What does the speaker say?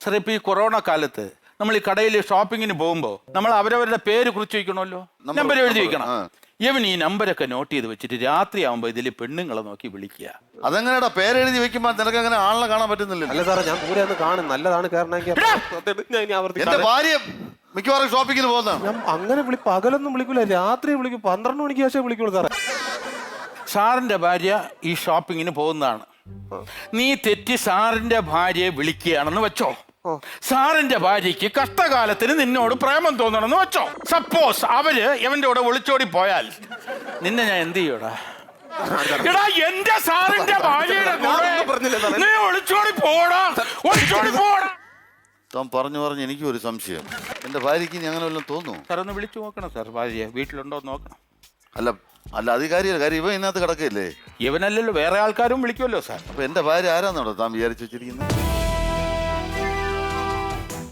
സാറേ ഇപ്പൊ ഈ കൊറോണ കാലത്ത് നമ്മൾ ഈ കടയിൽ ഷോപ്പിങ്ങിന് പോകുമ്പോൾ നമ്മൾ അവരവരുടെ പേര് കുറിച്ച് വയ്ക്കണമല്ലോ, നമ്പർ എഴുതി വയ്ക്കണം. ഇവൻ ഈ നമ്പരൊക്കെ നോട്ട് ചെയ്ത് വെച്ചിട്ട് രാത്രി ആവുമ്പോ ഇതിൽ പെണ്ണുങ്ങളെ നോക്കി വിളിക്കുക. അതെങ്ങനെയാ പേരെഴുതി വെക്കുമ്പോ നിനക്ക് അങ്ങനെ ആളിനെ കാണാൻ പറ്റുന്നില്ല? അല്ല സാറേ, ഞാൻ ദൂരെ ഒന്ന് കാണും, നല്ലതാണ് എന്റെ ഭാര്യ മിക്കവാറും ഷോപ്പിങ്ങിന് പോകുന്നതാണ്. ഞാൻ അങ്ങനെ പകലൊന്നും വിളിക്കൂല, രാത്രി വിളിക്കും. 12 മണിക്ക് ശേഷം വിളിക്കുള്ളൂ സാറേ. സാറിന്റെ ഭാര്യ ഈ ഷോപ്പിങ്ങിന് പോകുന്നതാണ്. നീ തെറ്റി സാറിന്റെ ഭാര്യയെ വിളിക്കുകയാണെന്ന് വെച്ചോ. സാറിന്റെ ഭാര്യയ്ക്ക് കഷ്ടകാലത്തിന് നിന്നോട് പ്രേമം തോന്നണമെന്ന് വെച്ചോ. സപ്പോസ് അവര് എവന്റെ കൂടെ ഒളിച്ചോടി പോയാൽ നിന്നെ ഞാൻ എന്ത് ചെയ്യൂടാ? എടാ, എന്റെ സാറിന്റെ ഭാര്യയുടെ കൂടെ നീ ഒളിച്ചോടി പോടാ, ഒളിച്ചോടി പോടാ. താൻ പറഞ്ഞു എനിക്ക് ഒരു സംശയം. എന്റെ ഭാര്യയ്ക്ക് ഇനി അങ്ങനെ വല്ലതും തോന്നുന്നു? സാർ ഒന്ന് വിളിച്ചു നോക്കണം സാർ, ഭാര്യ വീട്ടിലുണ്ടോ എന്ന് നോക്കണം. അല്ല അത് കാര്യമല്ല, കാര്യം ഇവൻ ഇതിനകത്ത് കിടക്കയില്ലേ? ഇവനല്ലല്ലോ, വേറെ ആൾക്കാരും വിളിക്കുമല്ലോ സാർ. അപ്പൊ എന്റെ ഭാര്യ ആരാന്നോടോ താൻ വിചാരിച്ചു വെച്ചിരിക്കുന്നത്?